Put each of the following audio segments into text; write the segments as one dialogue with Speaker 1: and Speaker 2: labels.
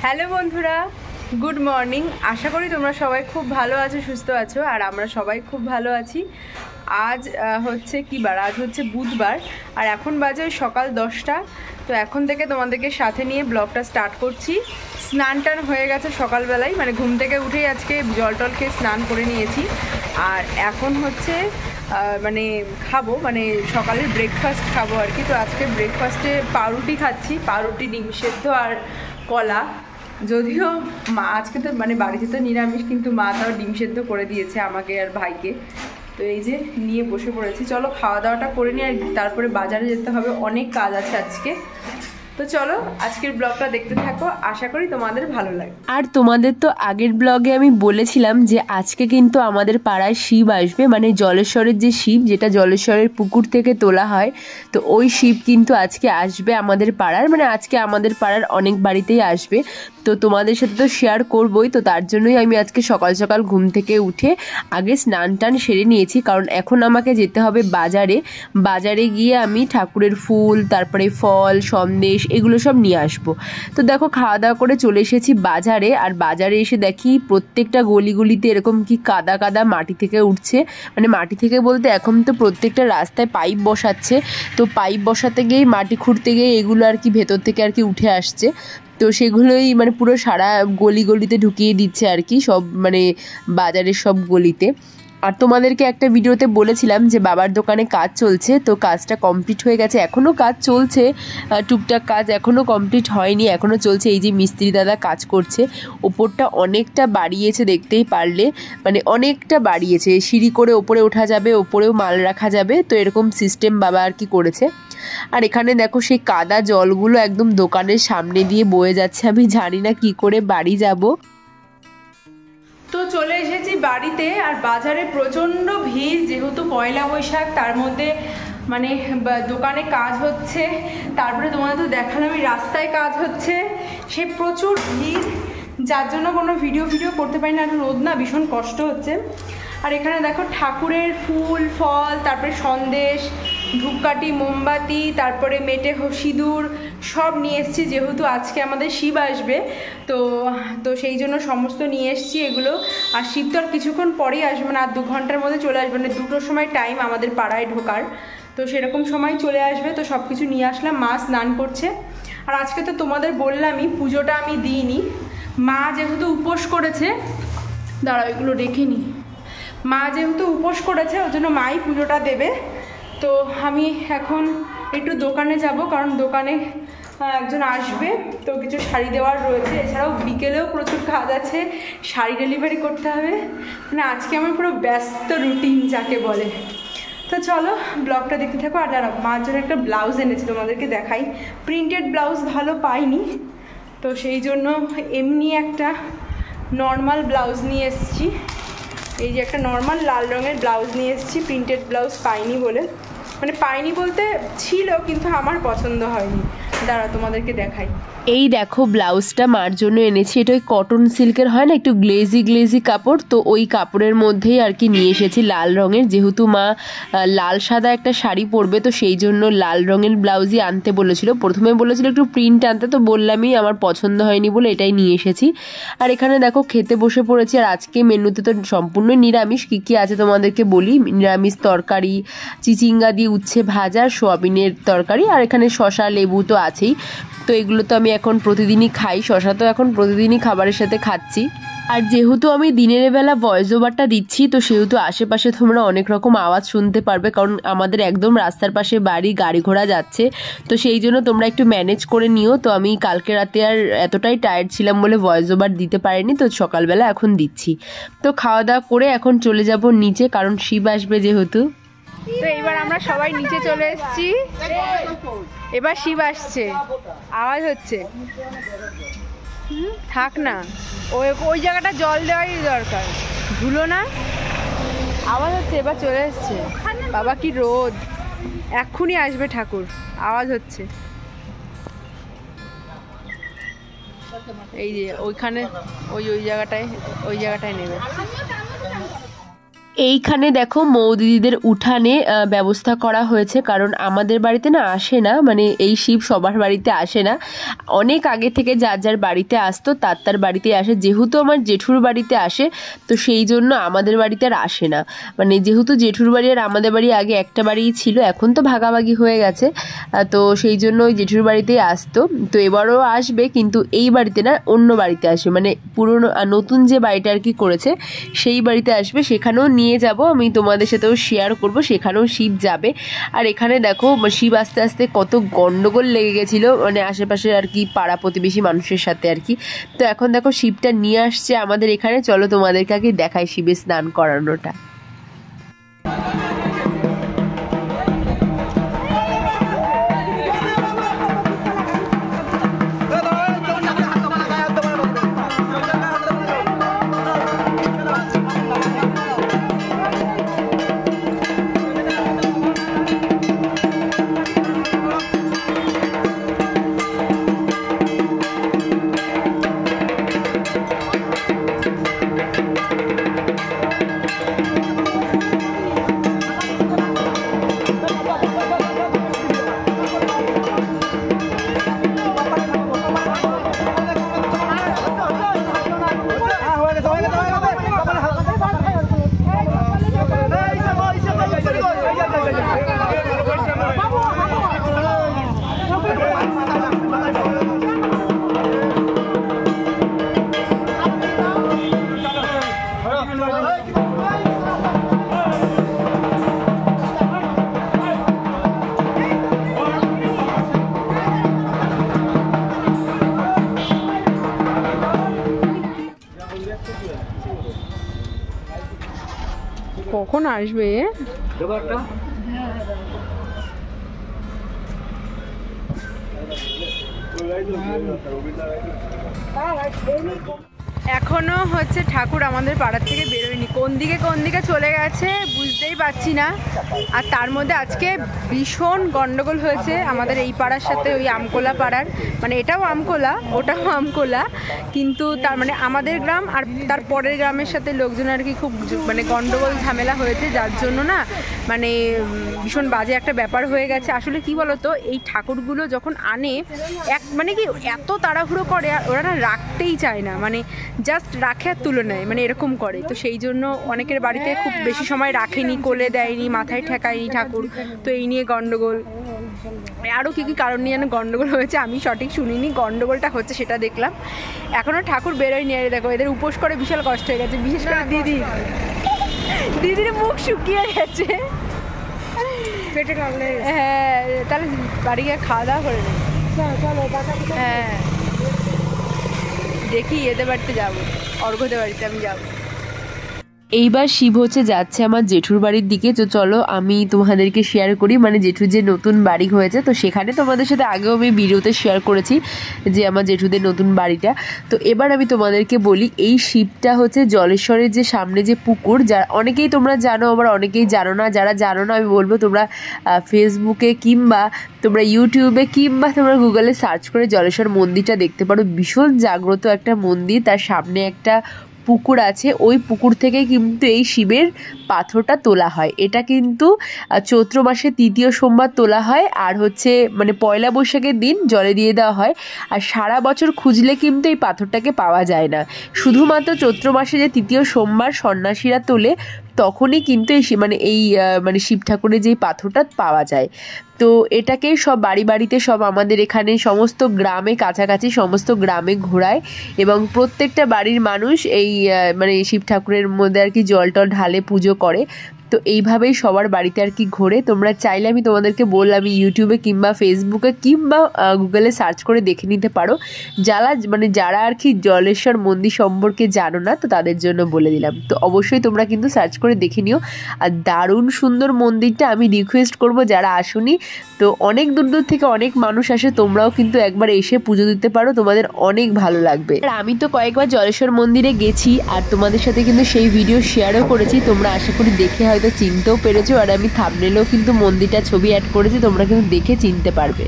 Speaker 1: Hello বন্ধুরা, good morning. আশা করি তোমরা সবাই খুব ভালো আছো, সুস্থ আছো, আর আমরা সবাই খুব ভালো আছি। আজ হচ্ছে কী বার? আজ হচ্ছে বুধবার, আর এখন বাজে ওই সকাল 10টা। তো এখন থেকে তোমাদেরকে সাথে নিয়ে ব্লগটা স্টার্ট করছি। স্নান টান হয়ে গেছে সকালবেলায়, মানে ঘুম থেকে উঠেই আজকে জল টল খেয়ে স্নান করে নিয়েছি। আর এখন হচ্ছে মানে খাবো, মানে সকালের ব্রেকফাস্ট খাবো আর কি। তো আজকে ব্রেকফাস্টে পাউরুটি খাচ্ছি, পাউরুটি, ডিম সেদ্ধ আর কলা। যদিও মা আজকে তো মানে বাড়িতে তো নিরামিষ, কিন্তু মা তাও ডিম সেদ্ধ করে দিয়েছে আমাকে আর ভাইকে। তো এই যে নিয়ে বসে পড়েছি, চলো খাওয়া দাওয়াটা করে নিই, আর তারপরে বাজারে যেতে হবে, অনেক কাজ আছে আজকে। তো চলো আজকের ব্লগটা দেখতে থাকো, আশা করি তোমাদের ভালো লাগে।
Speaker 2: আর তোমাদের তো আগের ব্লগে আমি বলেছিলাম যে আজকে কিন্তু আমাদের পাড়ায় শিব আসবে, মানে জলেশ্বরের যে শিব, যেটা জলেশ্বরের পুকুর থেকে তোলা হয়, তো ওই শিব কিন্তু আজকে আসবে আমাদের পাড়ার, মানে আজকে আমাদের পাড়ার অনেক বাড়িতেই আসবে। তো তোমাদের সাথে তো শেয়ার করবোই, তো তার জন্যই আমি আজকে সকাল সকাল ঘুম থেকে উঠে আগে স্নান টান সেরে নিয়েছি, কারণ এখন আমাকে যেতে হবে বাজারে গিয়ে আমি ঠাকুরের ফুল, তারপরে ফল, সন্দেশ, এগুলো সব নিয়ে আসবো। তো দেখো খাওয়া দাওয়া করে চলে এসেছি বাজারে, আর বাজারে এসে দেখি প্রত্যেকটা গলিগুলিতে এরকম কি কাদা কাদা মাটি থেকে উঠছে, মানে মাটি থেকে বলতে এখন তো প্রত্যেকটা রাস্তায় পাইপ বসাচ্ছে, তো পাইপ বসাতে গিয়ে, মাটি খুঁড়তে গিয়ে এগুলো আর কি ভেতর থেকে আর কি উঠে আসছে। তো সেগুলোই মানে পুরো সারা গলিতে ঢুকিয়ে দিচ্ছে আর কি, সব মানে বাজারের সব গলিতে। আর তোমাদেরকে একটা ভিডিওতে বলেছিলাম যে বাবার দোকানে কাজ চলছে, তো কাজটা কমপ্লিট হয়ে গেছে, এখনও কাজ চলছে, টুকটাক কাজ এখনও কমপ্লিট হয়নি, এখনও চলছে। এই যে মিস্ত্রি দাদা কাজ করছে, ওপরটা অনেকটা বাড়িয়েছে, দেখতেই পারলে, মানে অনেকটা বাড়িয়েছে, সিঁড়ি করে ওপরে ওঠা যাবে, ওপরেও মাল রাখা যাবে, তো এরকম সিস্টেম বাবা আর কি করেছে। আর এখানে দেখো সেই কাদা জলগুলো একদম দোকানের সামনে দিয়ে বয়ে যাচ্ছে, আমি জানি না কি করে বাড়ি যাব।
Speaker 1: তো চলে এসেছি বাড়িতে, আর বাজারে প্রচণ্ড ভিড়, যেহেতু পয়লা বৈশাখ, তার মধ্যে মানে দোকানে কাজ হচ্ছে, তারপরে তোমাদের তো দেখালামই রাস্তায় কাজ হচ্ছে, সে প্রচুর ভিড়, যার জন্য কোনো ভিডিও করতে পারি না। আর রোদ না, ভীষণ কষ্ট হচ্ছে। আর এখানে দেখো ঠাকুরের ফুল, ফল, তারপরে সন্দেশ, ধূপকাঠি, মোমবাতি, তারপরে মেটে সিঁদুর সব নিয়ে এসেছি, যেহেতু আজকে আমাদের শিব আসবে, তো সেই জন্য সমস্ত নিয়ে এসেছি এগুলো। আর শিব তো আর কিছুক্ষণ পরেই আসবে, মানে আর 2 ঘন্টার মধ্যে চলে আসবে, মানে 2টোর সময় টাইম আমাদের পাড়ায় ঢোকার, তো সেরকম সময় চলে আসবে। তো সব কিছু নিয়ে আসলাম, মা স্নান করছে। আর আজকে তো তোমাদের বললামই পুজোটা আমি দিইনি, মা যেহেতু উপোস করেছে, দাঁড়াও এগুলো রেখে নিই, মা যেহেতু উপোস করেছে ওর জন্য মাই পুজোটা দেবে। তো আমি এখন একটু দোকানে যাব, কারণ দোকানে একজন আসবে, তো কিছু শাড়ি দেওয়ার রয়েছে, এছাড়াও বিকেলেও প্রচুর কাজ আছে, শাড়ি ডেলিভারি করতে হবে, মানে আজকে আমার পুরো ব্যস্ত রুটিন যাকে বলে। তো চলো ব্লগটা দেখতে থাকো। আর দাঁড়াও, মার জন্য একটা ব্লাউজ এনেছি, তোমাদেরকে দেখাই। প্রিন্টেড ব্লাউজ ভালো পাইনি, তো সেই জন্য এমনি একটা নর্মাল ব্লাউজ নিয়ে এসেছি। এই যে একটা নর্মাল লাল রঙের ব্লাউজ নিয়ে এসেছি, প্রিন্টেড ব্লাউজ পাইনি বলে, মানে পাইনি বলতে ছিল, কিন্তু আমার পছন্দ হয়নি। দাঁড়া তোমাদেরকে দেখাই।
Speaker 2: এই দেখো ব্লাউজটা মার জন্য এনেছি, এটা ওই কটন সিল্কের হয় না, একটু গ্লেজি কাপড়, তো ওই কাপড়ের মধ্যেই আর কি নিয়ে এসেছি লাল রঙের, যেহেতু মা লাল সাদা একটা শাড়ি পরবে, তো সেই জন্য লাল রঙের ব্লাউজই আনতে বলেছিল। প্রথমে বলেছিল একটু প্রিন্ট আনতে, তো বললামই আমার পছন্দ হয়নি বলে এটাই নিয়ে এসেছি। আর এখানে দেখো খেতে বসে পড়েছি, আর আজকে মেনুতে তো সম্পূর্ণ নিরামিষ। কী কী আছে তোমাদেরকে বলি। নিরামিষ তরকারি, চিচিঙ্গা দিয়ে উচ্ছে ভাজা, সোয়াবিনের তরকারি, আর এখানে শসা, লেবু তো আছেই। তো এগুলো তো আমি এখন প্রতিদিনই খাই, শসা তো এখন প্রতিদিনই খাবারের সাথে খাচ্ছি। আর যেহেতু আমি দিনের বেলা ভয়েস ওভারটা দিচ্ছি, তো সেহেতু আশেপাশে তোমরা অনেক রকম আওয়াজ শুনতে পারবে, কারণ আমাদের একদম রাস্তার পাশে বাড়ি, গাড়ি ঘোড়া যাচ্ছে, তো সেই জন্য তোমরা একটু ম্যানেজ করে নিও। তো আমি কালকে রাতে আর এতটাই টায়ার্ড ছিলাম বলে ভয়েস ওভার দিতে পারিনি, তো সকালবেলা এখন দিচ্ছি। তো খাওয়া দাওয়া করে এখন চলে যাব নিচে, কারণ শিব আসবে যেহেতু।
Speaker 1: তো এইবার আমরা সবাই নিচে চলে এসেছি, এবার শিব আসছে, আওয়াজ হচ্ছে, থাক না, ওই জায়গাটা জল দেওয়ারই দরকার, ধুলো না, আওয়াজ হচ্ছে, এবার চলে এসছে। বাবা কি রোদ, এক্ষুনি আসবে ঠাকুর, আওয়াজ হচ্ছে। এই যে ওইখানে ওই জায়গাটায় নেবে।
Speaker 2: এইখানে দেখো মৌদিদিদের উঠানে ব্যবস্থা করা হয়েছে, কারণ আমাদের বাড়িতে না আসে না, মানে এই শিব সবার বাড়িতে আসে না। অনেক আগে থেকে যার যার বাড়িতে আসতো তার বাড়িতে আসে। যেহেতু আমার জেঠুর বাড়িতে আসে তো সেই জন্য আমাদের বাড়িতে আর আসে না। মানে যেহেতু জেঠুর বাড়ি আর আমাদের বাড়ি আগে একটা বাড়িই ছিল, এখন তো ভাগাভাগি হয়ে গেছে, তো সেই জন্য ওই জেঠুর বাড়িতেই আসতো। তো এবারও আসবে, কিন্তু এই বাড়িতে না, অন্য বাড়িতে আসবে, মানে পুরনো নতুন যে বাড়িটা আর কি করেছে সেই বাড়িতে আসবে। সেখানেও নিয়ে যাব, আমি তোমাদের সাথেও শেয়ার করব, সেখানেও শিব যাবে। আর এখানে দেখো শিব আস্তে আস্তে কত গন্ডগোল লেগে গেছিলো, মানে আশেপাশে আর কি পাড়া প্রতিবেশী মানুষের সাথে আর কি। তো এখন দেখো শিবটা নিয়ে আসছে আমাদের এখানে। চলো তোমাদেরকে আগে দেখাই শিবের স্নান করানোটা।
Speaker 1: কখন আসবে? এখনো হচ্ছে ঠাকুর আমাদের পাড়ার থেকে বেরোয়নি, কোন দিকে চলে গেছে বুঝতেই পারছি না। আর তার মধ্যে আজকে ভীষণ গন্ডগোল হয়েছে আমাদের এই পাড়ার সাথে ওই আমকোলা পাড়ার, মানে এটাও আমকোলা ওটাও আমকোলা, কিন্তু তার মানে আমাদের গ্রাম আর তার পরের গ্রামের সাথে লোকজন আর কি খুব মানে গন্ডগোল ঝামেলা হয়েছে, যার জন্য না মানে ভীষণ বাজে একটা ব্যাপার হয়ে গেছে। আসলে কি বলতো, এই ঠাকুরগুলো যখন আনে মানে কি এত তাড়াহুড়ো করে, আর ওরা না রাখতেই চায় না, মানে জাস্ট রাখে আর তুলে নেয়, মানে এরকম করে। তো সেই জন্য অনেকের বাড়িতে খুব বেশি সময় রাখেনি, কোলে দেয়নি, মাথায় ঠেকায়নি ঠাকুর, তো এই নিয়ে গন্ডগোল। আরও কী কী কারণ নিয়ে গন্ডগোল হয়েছে আমি সঠিক শুনিনি, গন্ডগোলটা হচ্ছে সেটা দেখলাম। এখনও ঠাকুর বেরোয়নি। আর দেখো এদের উপোস করে বিশাল কষ্ট হয়ে গেছে, বিশেষ করে দিদির মুখ শুকিয়ে গেছে পেটে কামড়ে। হ্যাঁ, তাহলে বাড়ি গিয়ে খাওয়া দাওয়া করে নেই। হ্যাঁ, দেখি এদের বাড়িতে যাবো, অর্ঘ্যদের বাড়িতে আমি যাবো।
Speaker 2: এইবার শিব হচ্ছে যাচ্ছে আমার জেঠুর বাড়ির দিকে। তো চলো আমি তোমাদেরকে শেয়ার করি, মানে জেঠুর যে নতুন বাড়ি হয়েছে, তো সেখানে তোমাদের সাথে আগেও আমি ভিডিওতে শেয়ার করেছি যে আমার জেঠুদের নতুন বাড়িটা। তো এবার আমি তোমাদেরকে বলি, এই শিবটা হচ্ছে জলেশ্বরের যে সামনে যে পুকুর, যারা অনেকেই তোমরা জানো, আবার অনেকেই জানো না। যারা জানো না আমি বলবো তোমরা ফেসবুকে কিংবা তোমরা ইউটিউবে কিংবা তোমরা গুগলে সার্চ করে জলেশ্বর মন্দিরটা দেখতে পারো। ভীষণ জাগ্রত একটা মন্দির, তার সামনে একটা পুকুর আছে, ওই পুকুর থেকে কিন্তু এই শিবের পাথরটা তোলা হয়। এটা কিন্তু চৈত্র মাসে 3য় সোমবার তোলা হয়, আর হচ্ছে মানে পয়লা বৈশাখের দিন জলে দিয়ে দেওয়া হয়। আর সারা বছর খুঁজলে কিন্তু এই পাথরটাকে পাওয়া যায় না, শুধুমাত্র চৈত্র মাসে যে 3য় সোমবার সন্ন্যাসীরা তোলে তখনই কিন্তু এই শিব ঠাকুরের যেই পাথরটা পাওয়া যায়। তো এটাকে সব বাড়িতে সব আমাদের এখানে সমস্ত গ্রামে, কাছাকাছি সমস্ত গ্রামে ঘোরায়, এবং প্রত্যেকটা বাড়ির মানুষ এই শিব ঠাকুরের মধ্যে আর কি জল টল ঢালে, পুজো করে। তো এইভাবেই সবার বাড়িতে আর কি ঘোরে। তোমরা চাইলে আমি তোমাদেরকে বললাম ইউটিউবে কিংবা ফেসবুকে কিংবা গুগলে সার্চ করে দেখে নিতে পারো। যারা আর কি জলেশ্বর মন্দির সম্পর্কে জানো না, তো তাদের জন্য বলে দিলাম। তো অবশ্যই তোমরা কিন্তু সার্চ করে দেখে নিও। আর দারুণ সুন্দর মন্দিরটা, আমি রিকোয়েস্ট করব যারা আসুনি, তো অনেক দূর দূর থেকে অনেক মানুষ আসে, তোমরাও কিন্তু একবার এসে পুজো দিতে পারো, তোমাদের অনেক ভালো লাগবে। আর আমি তো কয়েকবার জলেশ্বর মন্দিরে গেছি, আর তোমাদের সাথে কিন্তু সেই ভিডিও শেয়ারও করেছি, তোমরা আশা করি দেখে হয়তো চিনতেও পেরেছো। আর আমি থাম্বনেলেও কিন্তু মন্দিরটা ছবি অ্যাড করেছি, তোমরা কিন্তু দেখে চিনতে পারবে।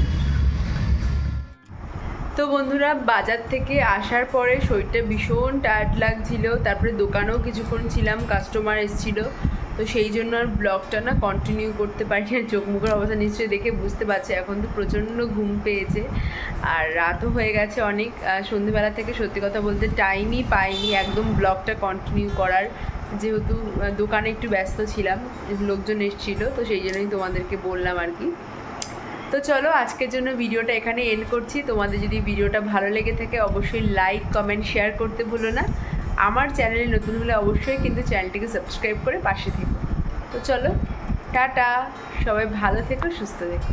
Speaker 1: তো বন্ধুরা, বাজার থেকে আসার পরে শরীরটা ভীষণ টায়ার্ড লাগছিল, তারপরে দোকানেও কিছুক্ষণ ছিলাম, কাস্টমার এসেছিল, তো সেই জন্য আর ব্লগটা না কন্টিনিউ করতে পারি না। চোখ মুখের অবস্থা নিশ্চয়ই দেখে বুঝতে পারছি, এখন তো প্রচণ্ড ঘুম পেয়েছে আর রাতও হয়ে গেছে অনেক। সন্ধ্যেবেলা থেকে সত্যি কথা বলতে টাইমই পাইনি একদম ব্লগটা কন্টিনিউ করার, যেহেতু দোকানে একটু ব্যস্ত ছিলাম, লোকজন এসেছিলো, তো সেই জন্যই তোমাদেরকে বললাম আর কি। তো চলো আজকের জন্য ভিডিওটা এখানে এন্ড করছি। তোমাদের যদি ভিডিওটা ভালো লেগে থাকে অবশ্যই লাইক কমেন্ট শেয়ার করতে ভুলো না। আমার চ্যানেলে নতুন হলে অবশ্যই কিন্তু চ্যানেলটিকে সাবস্ক্রাইব করে পাশে থেকো। তো চলো টাটা, সবাই ভালো থেকো, সুস্থ থেকো।